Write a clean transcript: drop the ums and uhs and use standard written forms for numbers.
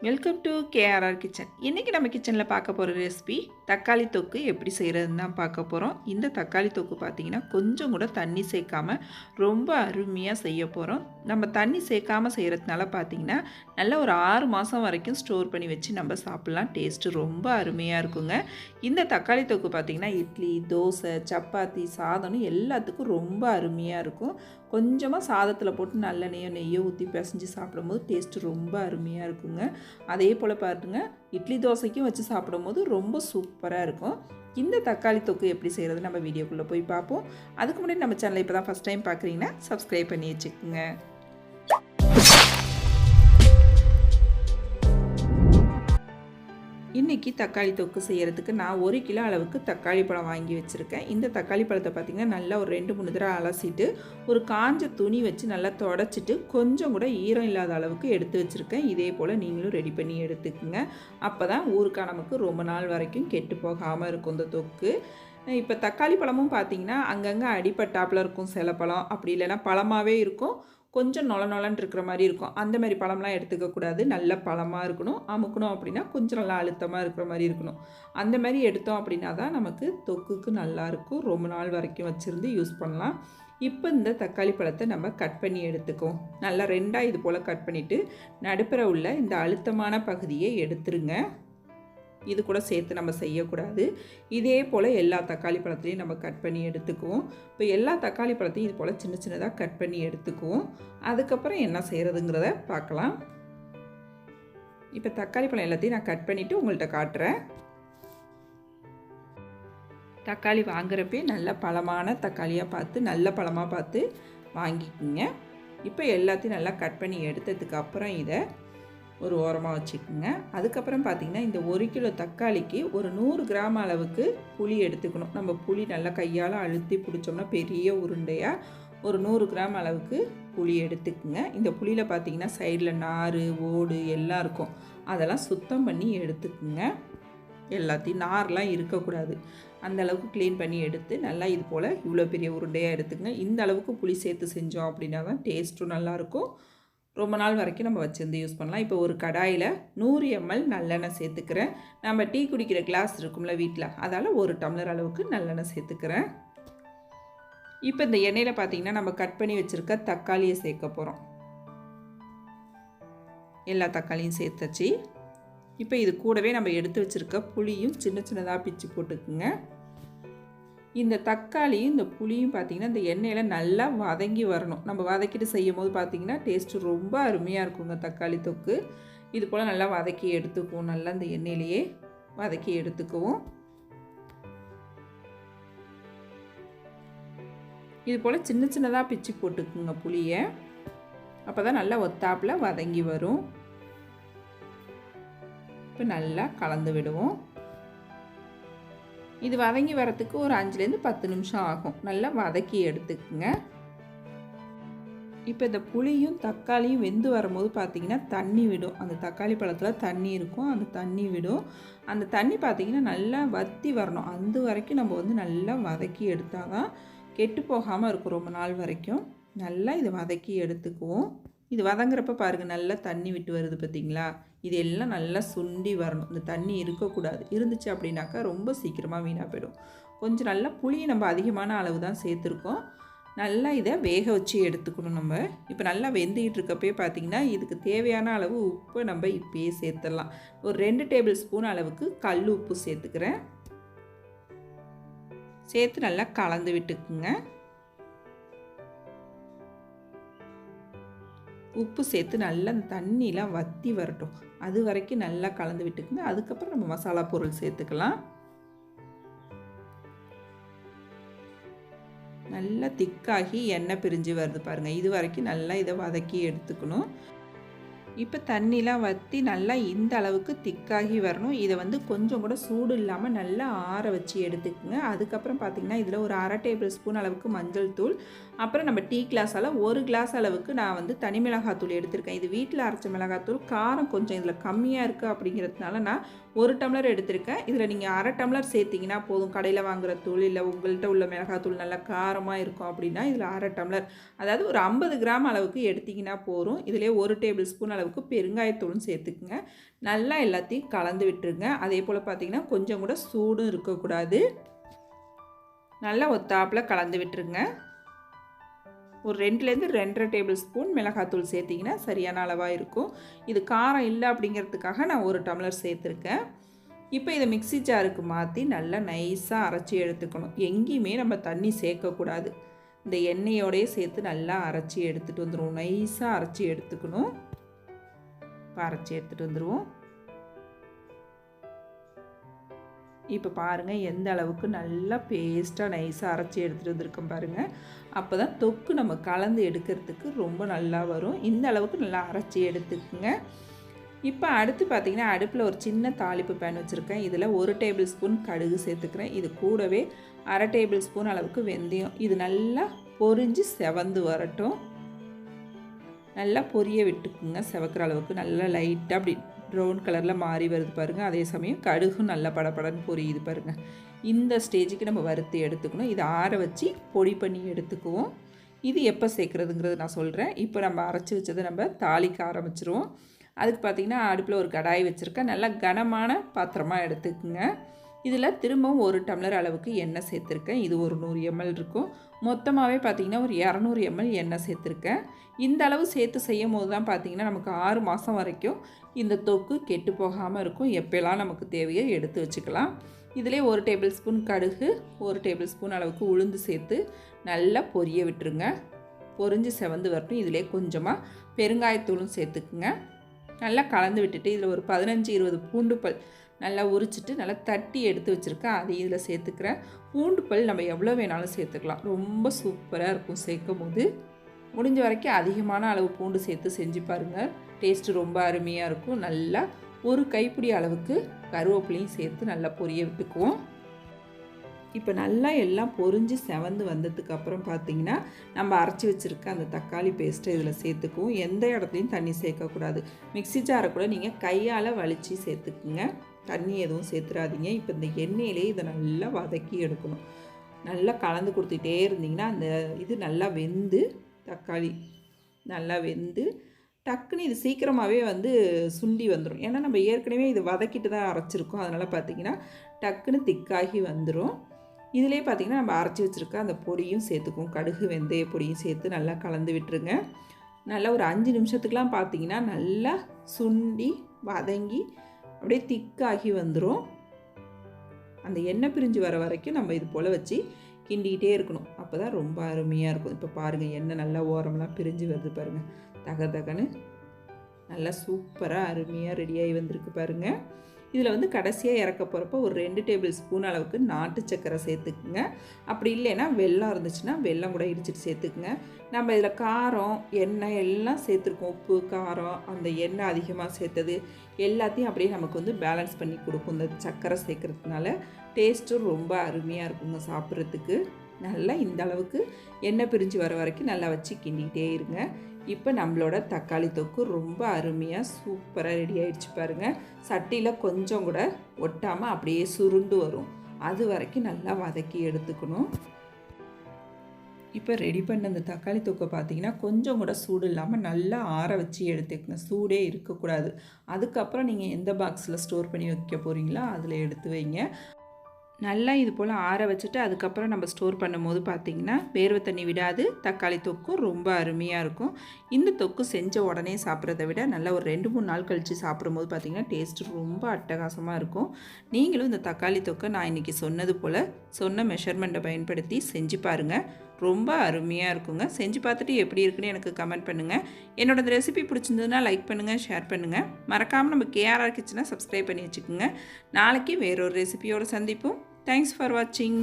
Welcome to KRR kitchen. இன்றைக்கி நம்ம கிச்சனில் பார்க்க போகிற ரெசிபி தக்காளி தொக்கு எப்படி செய்கிறதுன்னு தான் பார்க்க போகிறோம். இந்த தக்காளி தொக்கு பார்த்திங்கன்னா கொஞ்சம் கூட தண்ணி சேர்க்காமல் ரொம்ப அருமையாக செய்ய போகிறோம். நம்ம தண்ணி சேர்க்காமல் செய்கிறதுனால பார்த்திங்கன்னா நல்லா ஒரு 6 மாதம் வரைக்கும் ஸ்டோர் பண்ணி வச்சு நம்ம சாப்பிட்லாம். டேஸ்ட்டு ரொம்ப அருமையாக இருக்குங்க. இந்த தக்காளி தொக்கு பார்த்திங்கன்னா இட்லி, தோசை, சப்பாத்தி, சாதம்னு எல்லாத்துக்கும் ரொம்ப அருமையாக இருக்கும். கொஞ்சமாக சாதத்தில் போட்டு நல்லெண்ணெயோ நெய்யோ ஊற்றி பிசைஞ்சு சாப்பிடும்போது டேஸ்ட்டு ரொம்ப அருமையாக இருக்குங்க. அதே போல் பாருங்க, இட்லி தோசைக்கும் வச்சு சாப்பிடும்போது ரொம்ப சூப்பராக இருக்கும். இந்த தக்காளி தொக்கு எப்படி செய்கிறது நம்ம வீடியோக்குள்ளே போய் பார்ப்போம். அதுக்கு முன்னாடி நம்ம சேனலை இப்போ தான் ஃபஸ்ட் டைம் பார்க்குறீங்கன்னா சப்ஸ்கிரைப் பண்ணி வச்சுக்கோங்க. இன்றைக்கி தக்காளி தொக்கு செய்கிறதுக்கு நான் 1 கிலோ அளவுக்கு தக்காளி பழம் வாங்கி வச்சுருக்கேன். இந்த தக்காளி பழத்தை பார்த்திங்கன்னா நல்லா ஒரு 2-3 தடவை அலசிட்டு ஒரு காஞ்ச துணி வச்சு நல்லா தொடச்சிட்டு கொஞ்சம் கூட ஈரம் இல்லாத அளவுக்கு எடுத்து வச்சுருக்கேன். இதே போல் நீங்களும் ரெடி பண்ணி எடுத்துக்குங்க. அப்போ தான் ஊறுகாய் நமக்கு ரொம்ப நாள் வரைக்கும் கெட்டு போகாமல் இருக்கும் இந்த தொக்கு. இப்போ தக்காளி பழமும் பார்த்திங்கன்னா அங்கங்கே அடிப்பட்டாப்பில் இருக்கும். சில பழம் அப்படி இல்லைன்னா பழமாகவே இருக்கும், கொஞ்சம் நொலன்னு இருக்கிற மாதிரி இருக்கும். அந்த மாதிரி பழம்லாம் எடுத்துக்கக்கூடாது. நல்ல பழமாக இருக்கணும். அமுக்கணும் அப்படின்னா கொஞ்சம் நல்லா அழுத்தமாக இருக்கிற மாதிரி இருக்கணும். அந்த மாதிரி எடுத்தோம் அப்படின்னா தான் நமக்கு தொக்குக்கு நல்லாயிருக்கும். ரொம்ப நாள் வரைக்கும் வச்சுருந்து யூஸ் பண்ணலாம். இப்போ இந்த தக்காளி பழத்தை நம்ம கட் பண்ணி எடுத்துக்குவோம். நல்லா 2ஆக இது போல் கட் பண்ணிவிட்டு நடுப்புற உள்ள இந்த அழுத்தமான பகுதியை எடுத்துருங்க. இது கூட சேர்த்து நம்ம செய்யக்கூடாது. இதே போல் எல்லா தக்காளி பழத்தையும் நம்ம கட் பண்ணி எடுத்துக்குவோம். இப்போ எல்லா தக்காளி பழத்தையும் இது போல் சின்ன சின்னதாக கட் பண்ணி எடுத்துக்குவோம். அதுக்கப்புறம் என்ன செய்கிறதுங்கிறத பார்க்கலாம். இப்போ தக்காளி பழம் எல்லாத்தையும் நான் கட் பண்ணிவிட்டு உங்கள்கிட்ட காட்டுறேன். தக்காளி வாங்குறப்பே நல்ல பழமான தக்காளியாக பார்த்து நல்ல பழமாக பார்த்து வாங்கிக்குங்க. இப்போ எல்லாத்தையும் நல்லா கட் பண்ணி எடுத்ததுக்கு அப்புறம் இதை ஒரு ஓரமாக வச்சுக்கோங்க. அதுக்கப்புறம் பார்த்திங்கன்னா இந்த 1 கிலோ தக்காளிக்கு ஒரு 100 கிராம் அளவுக்கு புளி எடுத்துக்கணும். நம்ம புளி நல்லா கையால் அழுத்தி பிடிச்சோம்னா பெரிய உருண்டையாக ஒரு 100 கிராம் அளவுக்கு புளி எடுத்துக்குங்க. இந்த புளியில் பார்த்திங்கன்னா சைடில் நார், ஓடு எல்லாம் இருக்கும். அதெல்லாம் சுத்தம் பண்ணி எடுத்துக்குங்க. எல்லாத்தையும் நார்லாம் இருக்கக்கூடாது. அந்த அளவுக்கு க்ளீன் பண்ணி எடுத்து நல்லா இது போல் இவ்வளோ பெரிய உருண்டையாக எடுத்துக்கங்க. இந்த அளவுக்கு புளி சேர்த்து செஞ்சோம் அப்படின்னா தான் டேஸ்ட்டும் நல்லாயிருக்கும். ரொம்ப நாள் வரைக்கும் நம்ம வச்சுருந்து யூஸ் பண்ணலாம். இப்போ ஒரு கடாயில் 100 ml நல்லெண்ணெய் சேர்த்துக்கிறேன். நம்ம டீ குடிக்கிற கிளாஸ் இருக்கும்ல வீட்டில், அதால் 1 டம்ளர் அளவுக்கு நல்லெண்ணெய் சேர்த்துக்கிறேன். இப்போ இந்த எண்ணெயில் பார்த்திங்கன்னா நம்ம கட் பண்ணி வச்சுருக்க தக்காளியை சேர்க்க போகிறோம். எல்லா தக்காளியும் சேர்த்தாச்சு. இப்போ இது கூடவே நம்ம எடுத்து வச்சுருக்க புளியும் சின்ன சின்னதாக பிச்சு போட்டுக்குங்க. இந்த தக்காளியும் இந்த புளியும் பார்த்திங்கன்னா இந்த எண்ணெயில் நல்லா வதங்கி வரணும். நம்ம வதக்கிட்டு செய்யும் போது பார்த்திங்கன்னா டேஸ்ட்டு ரொம்ப அருமையாக இருக்குங்க தக்காளி தொக்கு. இது போல் நல்லா வதக்கி எடுத்துக்குவோம். நல்லா இந்த எண்ணெயிலேயே வதக்கி எடுத்துக்குவோம். இது போல் சின்ன சின்னதாக பிச்சு போட்டுக்குங்க புளியை. அப்போ தான் நல்லா ஒத்தாப்பில் வதங்கி வரும். இப்போ நல்லா கலந்து விடுவோம். இது வதங்கி வரத்துக்கு ஒரு 5லேருந்து 10 நிமிஷம் ஆகும். நல்லா வதக்கி எடுத்துக்குங்க. இப்போ இந்த புளியும் தக்காளியும் வெந்து வரும்போது பார்த்திங்கன்னா தண்ணி விடும். அந்த தக்காளி பழத்தில் தண்ணி இருக்கும், அந்த தண்ணி விடும். அந்த தண்ணி பார்த்திங்கன்னா நல்லா வற்றி வரணும். அந்த வரைக்கும் நம்ம நல்லா வதக்கி எடுத்தால் தான் கெட்டு போகாமல் இருக்கும் ரொம்ப நாள் வரைக்கும். நல்லா இதை வதக்கி எடுத்துக்குவோம். இது வதங்குறப்ப பாருங்கள் நல்லா தண்ணி விட்டு வருது பார்த்திங்களா. இது எல்லாம் நல்லா சுண்டி வரணும். இந்த தண்ணி இருக்கக்கூடாது. இருந்துச்சு அப்படின்னாக்கா ரொம்ப சீக்கிரமாக வீணாக போயிடும். கொஞ்சம் நல்லா புளியை நம்ம அதிகமான அளவு தான் சேர்த்துருக்கோம். நல்லா இதை வேக வச்சு எடுத்துக்கணும் நம்ம. இப்போ நல்லா வெந்துக்கிட்டு இருக்கப்பே பார்த்திங்கன்னா இதுக்கு தேவையான அளவு உப்பு நம்ம இப்போயே சேர்த்துடலாம். ஒரு 2 டேபிள் ஸ்பூன் அளவுக்கு கல் உப்பு சேர்த்துக்கிறேன். சேர்த்து நல்லா கலந்து விட்டுக்குங்க. உப்பு சேர்த்து நல்லா அந்த தண்ணியெலாம் வற்றி வரட்டும். அது வரைக்கும் நல்லா கலந்து விட்டுக்குங்க. அதுக்கப்புறம் நம்ம மசாலா பொருள் சேர்த்துக்கலாம். நல்லா திக்காகி எண்ணெய் பிரிஞ்சு வருது பாருங்கள். இது வரைக்கும் நல்லா இதை வதக்கி எடுத்துக்கணும். இப்போ தண்ணிலாம் வற்றி நல்லா இந்த அளவுக்கு திக்காகி வரணும். இதை கொஞ்சம் கூட சூடு இல்லாமல் நல்லா ஆற வச்சு எடுத்துக்கோங்க. அதுக்கப்புறம் பார்த்திங்கன்னா இதில் ஒரு 1/2 டேபிள் ஸ்பூன் அளவுக்கு மஞ்சள் தூள், அப்புறம் நம்ம டீ கிளாஸால் 1 கிளாஸ் அளவுக்கு நான் தனி மிளகாத்தூள் எடுத்திருக்கேன். இது வீட்டில் அரைச்ச மிளகாத்தூள். காரம் கொஞ்சம் இதில் கம்மியாக இருக்குது அப்படிங்கிறதுனால நான் 1 டம்ளர் எடுத்திருக்கேன். இதில் நீங்கள் 1/2 டம்ளர் சேர்த்திங்கன்னா போதும். கடையில் வாங்குகிற தூள் இல்லை உங்கள்கிட்ட உள்ள மிளகாத்தூள் நல்லா காரமாக இருக்கும் அப்படின்னா இதில் 1/2 டம்ளர், அதாவது ஒரு 50 கிராம் அளவுக்கு எடுத்திங்கன்னா போதும். இதிலே 1 டேபிள் ஸ்பூன் அளவுக்கு பெருங்காயத்தூளும் சேர்த்துக்குங்க. நல்லா எல்லாத்தையும் கலந்து விட்டுருங்க. அதே போல் பார்த்திங்கன்னா கொஞ்சம் கூட சூடும் இருக்கக்கூடாது. நல்லா ஒத்தாப்பில் கலந்து விட்டுருங்க. ஒரு 2லேருந்து 2.5 டேபிள் ஸ்பூன் மிளகாத்தூள் சேர்த்திங்கன்னா சரியான அளவாக இருக்கும். இது காரம் இல்லை அப்படிங்கிறதுக்காக நான் 1 டம்ளர் சேர்த்துருக்கேன். இப்போ இதை மிக்ஸி ஜாருக்கு மாற்றி நல்லா நைஸாக அரைச்சி எடுத்துக்கணும். எங்கேயுமே நம்ம தண்ணி சேர்க்கக்கூடாது. இந்த எண்ணெயோடையே சேர்த்து நல்லா அரைச்சி எடுத்துகிட்டு வந்துடுவோம். நைஸாக அரைச்சி எடுத்துக்கணும். இப்போ அரைச்சி எடுத்துகிட்டு வந்துடுவோம். இப்போ பாருங்கள் எந்த அளவுக்கு நல்லா பேஸ்ட்டாக நைஸாக அரைச்சி எடுத்துகிட்டு வந்திருக்கோம் பாருங்கள். அப்போ தான் தொக்கு நம்ம கலந்து எடுக்கிறதுக்கு ரொம்ப நல்லா வரும். இந்த அளவுக்கு நல்லா அரைச்சி எடுத்துக்குங்க. இப்போ அடுத்து பார்த்திங்கன்னா அடுப்பில் ஒரு சின்ன தாளிப்பு பேன் வச்சுருக்கேன். இதில் 1 டேபிள் ஸ்பூன் கடுகு சேர்த்துக்கிறேன். இது கூடவே 1/2 டேபிள் ஸ்பூன் அளவுக்கு வெந்தயம். இது நல்லா பொரிஞ்சு செவந்து வரட்டும். நல்லா பொரிய விட்டுக்குங்க. செவக்கிற அளவுக்கு நல்லா லைட்டாக அப்படி ப்ரௌன் கலரில் மாறி வருது பாருங்கள். அதே சமயம் கடுகும் நல்லா படபடன்னு பொரியுது பாருங்கள். இந்த ஸ்டேஜுக்கு நம்ம வறுத்து எடுத்துக்கணும். இதை ஆற வச்சு பொடி பண்ணி எடுத்துக்குவோம். இது எப்போ சேர்க்குறதுங்கிறது நான் சொல்கிறேன். இப்போ நம்ம அரைச்சி வச்சதை நம்ம தாளிக்க ஆரம்பிச்சிருவோம். அதுக்கு பார்த்திங்கன்னா அடுப்பில் ஒரு கடாய் வச்சுருக்கேன். நல்லா கனமான பாத்திரமாக எடுத்துக்குங்க. இதில் திரும்பவும் 1 டம்ளர் அளவுக்கு எண்ணெய் சேர்த்துருக்கேன். இது ஒரு 100 ml இருக்கும். மொத்தமாகவே பார்த்திங்கன்னா ஒரு 200 ml எண்ணெய் சேர்த்துருக்கேன். இந்த அளவு சேர்த்து செய்யும் போது தான் பார்த்திங்கன்னா நமக்கு 6 மாதம் வரைக்கும் இந்த தொக்கு கெட்டு போகாமல் இருக்கும். எப்போல்லாம் நமக்கு தேவையோ எடுத்து வச்சுக்கலாம். இதிலே 1 டேபிள் ஸ்பூன் கடுகு, 1 டேபிள் ஸ்பூன் அளவுக்கு உளுந்து சேர்த்து நல்லா பொரிய விட்டுருங்க. பொரிஞ்சு செவந்து வரட்டும். இதிலே கொஞ்சமாக பெருங்காயத்தூளும் சேர்த்துக்குங்க. நல்லா கலந்து விட்டுட்டு இதில் ஒரு 15-20 பூண்டு பல் நல்லா உரிச்சிட்டு நல்லா தட்டி எடுத்து வச்சுருக்கேன். அதை இதில் சேர்த்துக்கிறேன். பூண்டு பல் நம்ம எவ்வளோ வேணாலும் சேர்த்துக்கலாம். ரொம்ப சூப்பராக இருக்கும் சேர்க்கும் போது. முடிஞ்ச வரைக்கும் அதிகமான அளவு பூண்டு சேர்த்து செஞ்சு பாருங்கள். டேஸ்ட்டு ரொம்ப அருமையாக இருக்கும். நல்லா ஒரு கைப்பிடி அளவுக்கு கருவேப்பிலையும் சேர்த்து நல்லா பொரிய விட்டுக்குவோம். இப்போ நல்லா எல்லாம் பொரிஞ்சு செவந்து வந்ததுக்கப்புறம் பார்த்திங்கன்னா நம்ம அரைச்சி வச்சுருக்க அந்த தக்காளி பேஸ்ட்டை இதில் சேர்த்துக்குவோம். எந்த இடத்துலையும் தண்ணி சேர்க்கக்கூடாது. மிக்ஸி ஜாரை கூட நீங்கள் கையால் வலித்து சேர்த்துக்குங்க. தண்ணி எதுவும் சேர்த்துறாதீங்க. இப்போ இந்த எண்ணெயிலே இதை நல்லா வதக்கி எடுக்கணும். நல்லா கலந்து கொடுத்துட்டே இருந்திங்கன்னா அந்த இது நல்லா வெந்து தக்காளி நல்லா வெந்து டக்குன்னு இது சீக்கிரமாகவே சுண்டி வந்துடும். ஏன்னா நம்ம ஏற்கனவே இது வதக்கிட்டு தான் அரைச்சிருக்கோம். அதனால் பார்த்திங்கன்னா டக்குன்னு திக்காகி வந்துடும். இதிலே பார்த்திங்கன்னா நம்ம அரைச்சி வச்சுருக்க அந்த பொடியும் சேர்த்துக்குவோம். கடுகு வெந்தய பொடியும் சேர்த்து நல்லா கலந்து விட்டுருங்க. நல்லா ஒரு 5 நிமிஷத்துக்குலாம் பார்த்திங்கன்னா நல்லா சுண்டி வதங்கி அப்படியே திக்காகி வந்துடும். அந்த எண்ணெய் பிரிஞ்சு வர வரைக்கும் நம்ம இது போல் வச்சு கிண்டிக்கிட்டே இருக்கணும். அப்போ தான் ரொம்ப அருமையாக இருக்கும். இப்போ பாருங்கள் எண்ணெய் நல்லா ஓரமெல்லாம் பிரிஞ்சு வருது பாருங்கள். தகன்னு நல்லா சூப்பராக அருமையாக ரெடியாகி வந்திருக்கு பாருங்கள். இதில் கடைசியாக இறக்க போகிறப்போ ஒரு 2 டேபிள் ஸ்பூன் அளவுக்கு நாட்டு சக்கரை சேர்த்துக்குங்க. அப்படி இல்லைன்னா வெல்லம் இருந்துச்சுன்னா வெல்லம் கூட இடிச்சிட்டு சேர்த்துக்குங்க. நம்ம இதில் காரம் எண்ணெய் எல்லாம் சேர்த்துருக்கோம். உப்பு காரம் அந்த எண்ணெய் அதிகமாக சேர்த்தது எல்லாத்தையும் அப்படியே நமக்கு பேலன்ஸ் பண்ணி கொடுக்கும். இந்த சக்கரை சேர்க்குறதுனால டேஸ்ட்டும் ரொம்ப அருமையாக இருக்குங்க சாப்பிட்றதுக்கு. நல்லா இந்த அளவுக்கு எண்ணெய் பிரிஞ்சு வர வரைக்கும் நல்லா வச்சு கிண்டிகிட்டே இருங்க. இப்போ நம்மளோட தக்காளி தொக்கு ரொம்ப அருமையாக சூப்பராக ரெடி ஆகிடுச்சு பாருங்கள். சட்டியில் கொஞ்சம் கூட ஒட்டாமல் அப்படியே சுருண்டு வரும். அது வரைக்கும் நல்லா வதக்கி எடுத்துக்கணும். இப்போ ரெடி பண்ண அந்த தக்காளி தொக்கை பார்த்திங்கன்னா கொஞ்சம் கூட சூடு இல்லாமல் நல்லா ஆற வச்சு எடுத்துக்கணும். சூடே இருக்கக்கூடாது. அதுக்கப்புறம் நீங்கள் எந்த பாக்ஸில் ஸ்டோர் பண்ணி வைக்க போகிறீங்களோ அதில் எடுத்து வைங்க. நல்லா இது போல் ஆற வச்சுட்டு அதுக்கப்புறம் நம்ம ஸ்டோர் பண்ணும்போது பார்த்திங்கன்னா வேர்வை தண்ணி விடாது. தக்காளி தொக்கும் ரொம்ப அருமையாக இருக்கும். இந்த தொக்கு செஞ்ச உடனே சாப்பிட்றத விட நல்லா ஒரு 2-3 நாள் கழித்து சாப்பிடும்போது பார்த்திங்கன்னா டேஸ்ட்டு ரொம்ப அட்டகாசமாக இருக்கும். நீங்களும் இந்த தக்காளி தொக்கை நான் இன்றைக்கி சொன்னது போல் சொன்ன மெஷர்மெண்ட்டை பயன்படுத்தி செஞ்சு பாருங்கள். ரொம்ப அருமையாக இருக்குங்க. செஞ்சு பார்த்துட்டு எப்படி இருக்குன்னு எனக்கு கமெண்ட் பண்ணுங்கள். என்னோட இந்த ரெசிபி பிடிச்சிருந்ததுன்னா லைக் பண்ணுங்கள், ஷேர் பண்ணுங்கள். மறக்காமல் நம்ம KRR கிச்சனை சப்ஸ்கிரைப் பண்ணி வச்சுக்கோங்க. நாளைக்கு வேறொரு ரெசிபியோடு சந்திப்போம். Thanks for watching.